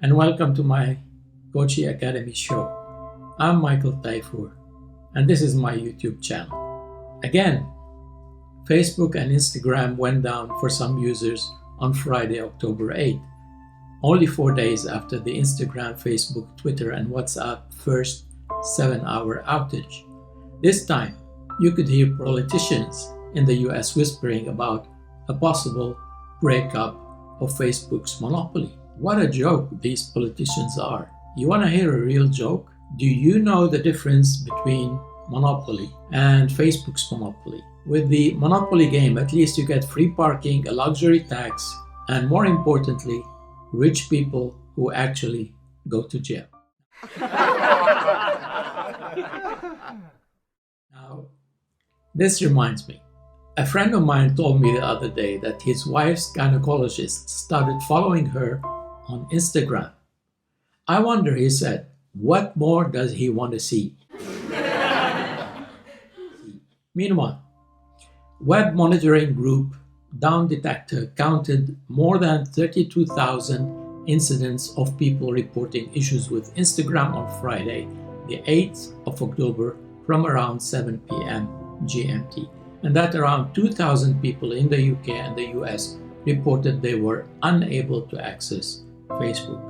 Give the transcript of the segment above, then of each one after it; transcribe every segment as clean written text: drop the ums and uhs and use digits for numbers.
and welcome to my Kochi Academy show. I'm Michael Taifour, and this is my YouTube channel. Again, Facebook and Instagram went down for some users on Friday, October 8th, only 4 days after the Instagram, Facebook, Twitter, and WhatsApp first 7-hour outage. This time, you could hear politicians in the US whispering about a possible breakup of Facebook's monopoly. What a joke these politicians are. You want to hear a real joke? Do you know the difference between monopoly and Facebook's monopoly? With the monopoly game, at least you get free parking, a luxury tax, and more importantly, rich people who actually go to jail. Now, this reminds me. A friend of mine told me the other day that his wife's gynecologist started following her on Instagram. I wonder, he said, what more does he want to see? Meanwhile, web monitoring group Down Detector counted more than 32,000 incidents of people reporting issues with Instagram on Friday, the 8th of October, from around 7 p.m. GMT, and that around 2,000 people in the UK and the US reported they were unable to access Facebook.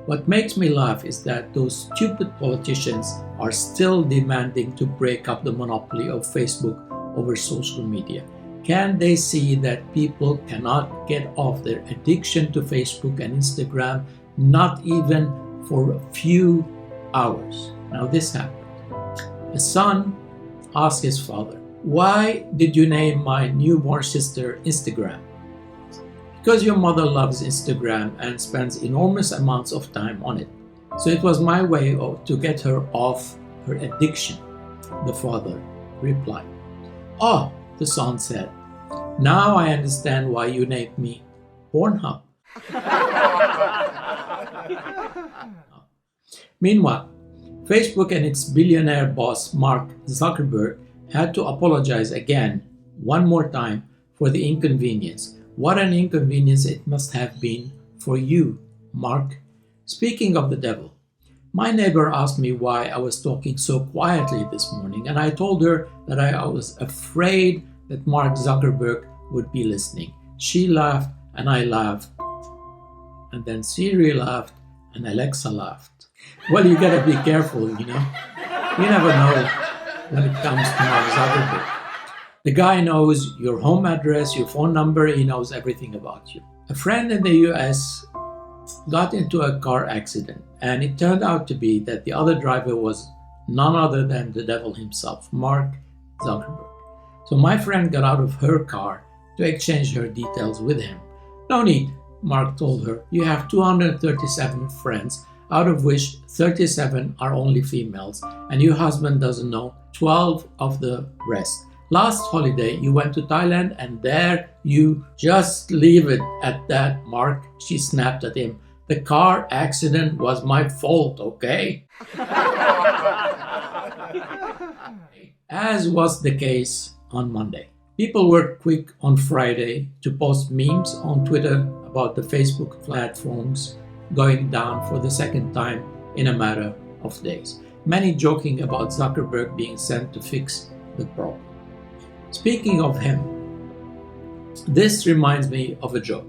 What makes me laugh is that those stupid politicians are still demanding to break up the monopoly of Facebook over social media. Can they see that people cannot get off their addiction to Facebook and Instagram, not even for a few hours? Now this happened. A son asked his father, "Why did you name my newborn sister Instagram?" "Because your mother loves Instagram and spends enormous amounts of time on it. So it was my way to get her off her addiction," the father replied. "Oh," the son said, "now I understand why you named me Pornhub." Meanwhile, Facebook and its billionaire boss Mark Zuckerberg had to apologize again, one more time, for the inconvenience. What an inconvenience it must have been for you, Mark. Speaking of the devil, my neighbor asked me why I was talking so quietly this morning, and I told her that I was afraid that Mark Zuckerberg would be listening. She laughed and I laughed, and then Siri laughed and Alexa laughed. Well, you gotta be careful, you know. You never know when it comes to Mark Zuckerberg. The guy knows your home address, your phone number, he knows everything about you. A friend in the US got into a car accident, and it turned out to be that the other driver was none other than the devil himself, Mark Zuckerberg. So my friend got out of her car to exchange her details with him. "No need," Mark told her. "You have 237 friends, out of which 37 are only females, and your husband doesn't know 12 of the rest. Last holiday, you went to Thailand, and there you..." "Just leave it at that, Mark," she snapped at him. "The car accident was my fault, okay?" As was the case on Monday. People were quick on Friday to post memes on Twitter about the Facebook platforms going down for the second time in a matter of days. Many joking about Zuckerberg being sent to fix the problem. Speaking of him, this reminds me of a joke.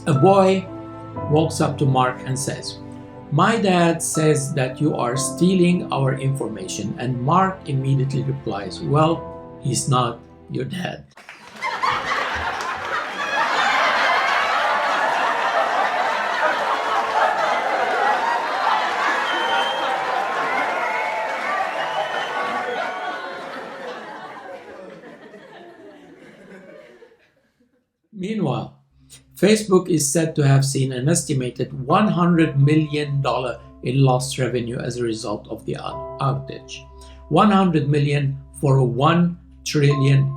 A boy walks up to Mark and says, "My dad says that you are stealing our information," and Mark immediately replies, "Well, he's not your dad." Meanwhile, Facebook is said to have seen an estimated $100 million in lost revenue as a result of the outage. $100 million for a $1 trillion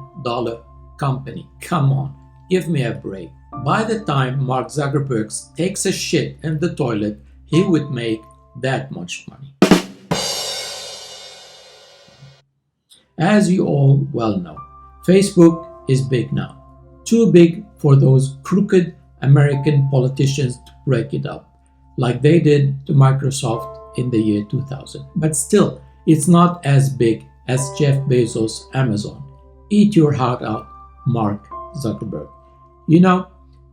company. Come on, give me a break. By the time Mark Zuckerberg takes a shit in the toilet, he would make that much money. As you all well know, Facebook is big now. Too big for those crooked American politicians to break it up, like they did to Microsoft in the year 2000. But still, it's not as big as Jeff Bezos' Amazon. Eat your heart out, Mark Zuckerberg. You know,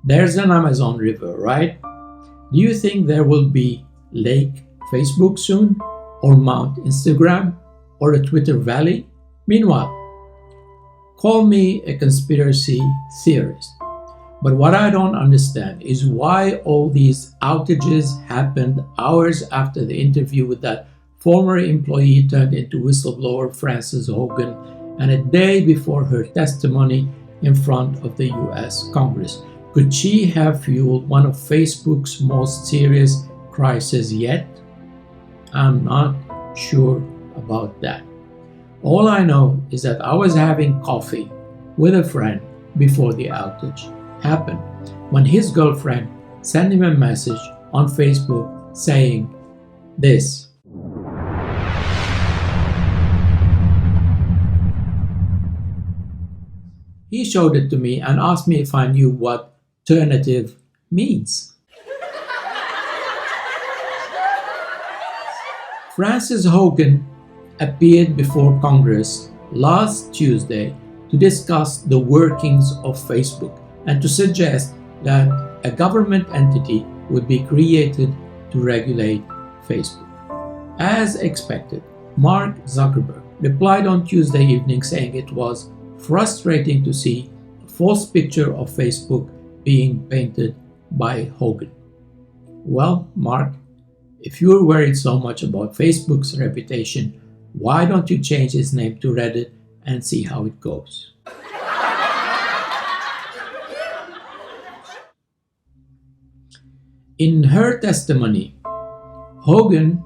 there's an Amazon River, right? Do you think there will be Lake Facebook soon? Or Mount Instagram? Or a Twitter Valley? Meanwhile, call me a conspiracy theorist. But what I don't understand is why all these outages happened hours after the interview with that former employee turned into whistleblower Frances Hogan and a day before her testimony in front of the US Congress. Could she have fueled one of Facebook's most serious crises yet? I'm not sure about that. All I know is that I was having coffee with a friend before the outage happened when his girlfriend sent him a message on Facebook saying this. He showed it to me and asked me if I knew what alternative means. Frances Hogan appeared before Congress last Tuesday to discuss the workings of Facebook and to suggest that a government entity would be created to regulate Facebook. As expected, Mark Zuckerberg replied on Tuesday evening saying it was frustrating to see a false picture of Facebook being painted by Hogan. Well, Mark, if you're worried so much about Facebook's reputation, why don't you change its name to Reddit and see how it goes? In her testimony, Hogan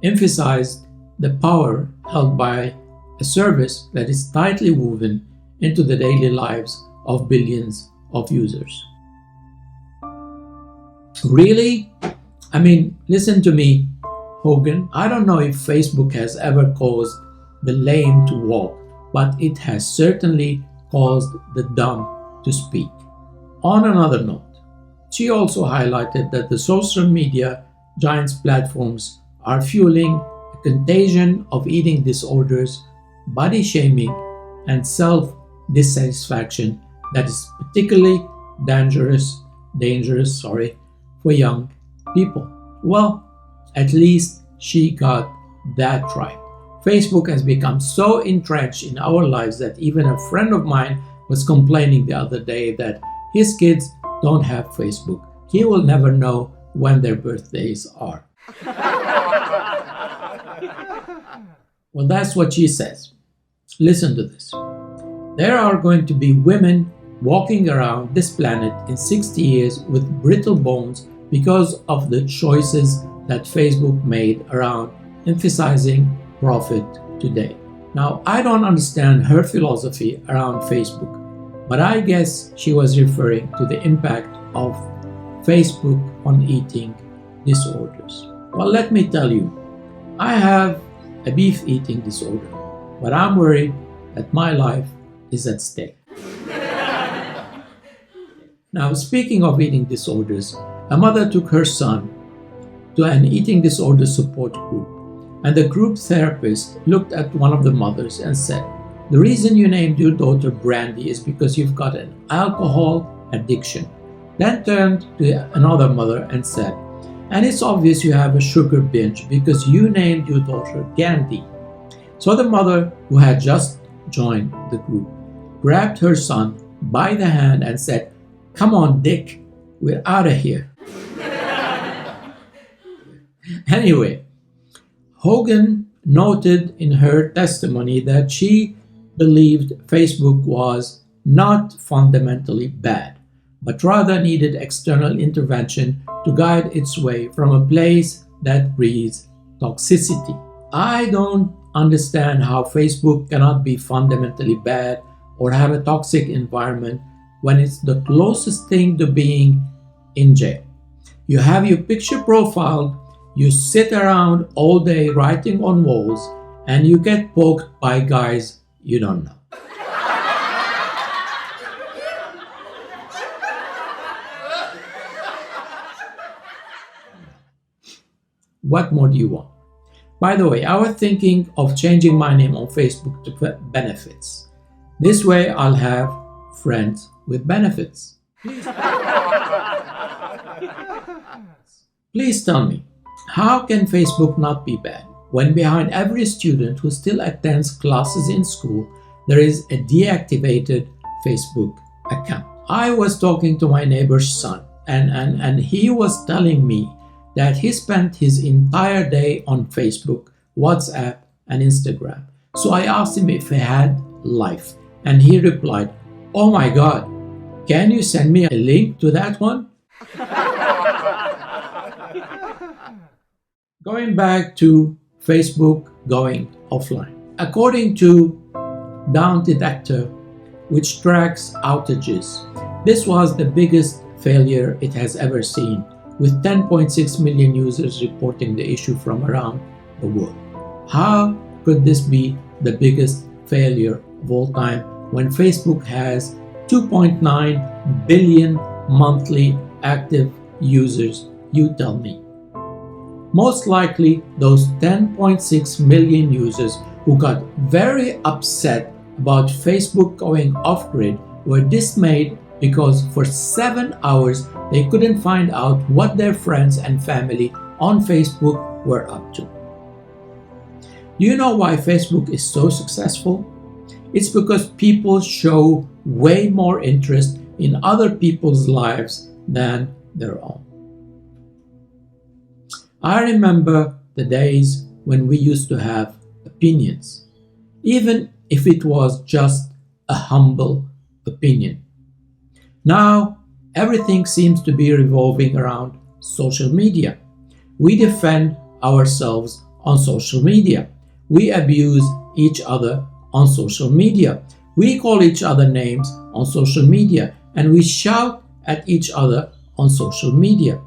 emphasized the power held by a service that is tightly woven into the daily lives of billions of users. Really? I mean, listen to me, Hogan. I don't know if Facebook has ever caused the lame to walk, but it has certainly caused the dumb to speak. On another note, she also highlighted that the social media giants' platforms are fueling a contagion of eating disorders, body shaming, and self-dissatisfaction that is particularly dangerous for young people. Well, at least she got that right. Facebook has become so entrenched in our lives that even a friend of mine was complaining the other day that his kids don't have Facebook. He will never know when their birthdays are. Well, that's what she says. Listen to this. There are going to be women walking around this planet in 60 years with brittle bones because of the choices that Facebook made around emphasizing profit today. Now, I don't understand her philosophy around Facebook, but I guess she was referring to the impact of Facebook on eating disorders. Well, let me tell you, I have a beef eating disorder, but I'm worried that my life is at stake. Now, speaking of eating disorders, a mother took her son to an eating disorder support group, and the group therapist looked at one of the mothers and said, "The reason you named your daughter Brandy is because you've got an alcohol addiction." Then turned to another mother and said, "And it's obvious you have a sugar binge because you named your daughter Gandhi." So the mother, who had just joined the group, grabbed her son by the hand and said, "Come on, Dick, we're out of here." Anyway, Hogan noted in her testimony that she believed Facebook was not fundamentally bad, but rather needed external intervention to guide its way from a place that breeds toxicity. I don't understand how Facebook cannot be fundamentally bad or have a toxic environment when it's the closest thing to being in jail. You have your picture profiled, you sit around all day writing on walls, and you get poked by guys you don't know. What more do you want? By the way, I was thinking of changing my name on Facebook to Benefits. This way I'll have friends with benefits. Please tell me, how can Facebook not be bad when behind every student who still attends classes in school, there is a deactivated Facebook account? I was talking to my neighbor's son, and he was telling me that he spent his entire day on Facebook, WhatsApp, and Instagram. So I asked him if he had life, and he replied, "Oh my God, can you send me a link to that one?" Going back to Facebook going offline. According to Down Detector, which tracks outages, this was the biggest failure it has ever seen, with 10.6 million users reporting the issue from around the world. How could this be the biggest failure of all time when Facebook has 2.9 billion monthly active users? You tell me. Most likely, those 10.6 million users who got very upset about Facebook going off-grid were dismayed because for 7 hours they couldn't find out what their friends and family on Facebook were up to. Do you know why Facebook is so successful? It's because people show way more interest in other people's lives than their own. I remember the days when we used to have opinions, even if it was just a humble opinion. Now, everything seems to be revolving around social media. We defend ourselves on social media. We abuse each other on social media. We call each other names on social media, and we shout at each other on social media.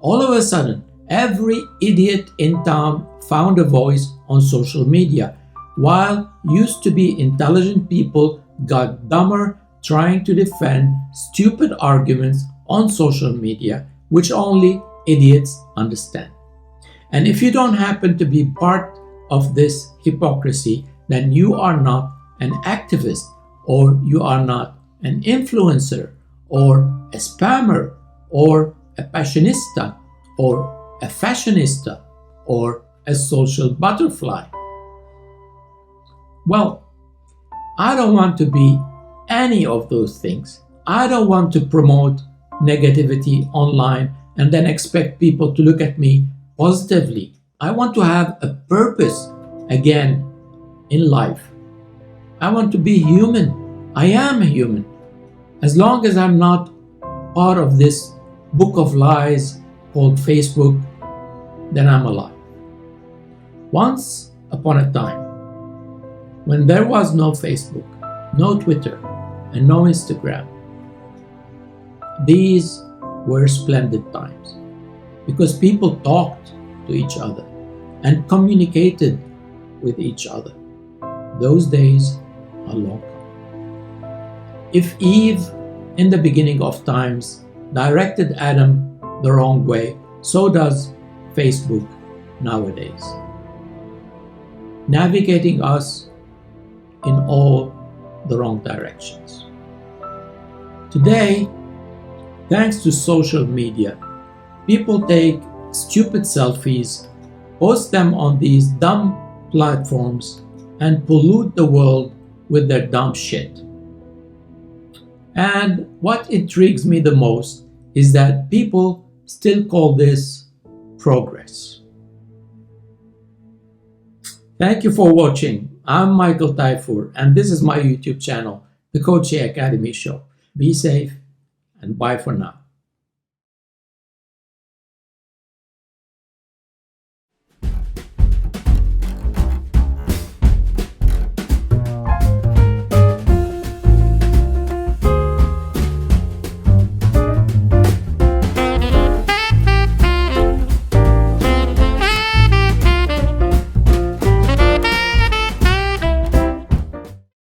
All of a sudden, every idiot in town found a voice on social media, while used to be intelligent people got dumber trying to defend stupid arguments on social media, which only idiots understand. And if you don't happen to be part of this hypocrisy, then you are not an activist, or you are not an influencer, or a spammer, or a passionista, or a fashionista, or a social butterfly. Well, I don't want to be any of those things. I don't want to promote negativity online and then expect people to look at me positively. I want to have a purpose again in life. I want to be human. I am a human. As long as I'm not part of this book of lies called Facebook, then I'm alive. Once upon a time, when there was no Facebook, no Twitter, and no Instagram, these were splendid times because people talked to each other and communicated with each other. Those days are long gone. If Eve, in the beginning of times, directed Adam the wrong way, so does Facebook nowadays, navigating us in all the wrong directions. Today, thanks to social media, people take stupid selfies, post them on these dumb platforms, and pollute the world with their dumb shit. And what intrigues me the most is that people still call this progress. Thank you for watching. I'm Michael Taifour, and this is my YouTube channel, The Coach Academy Show. Be safe, and bye for now.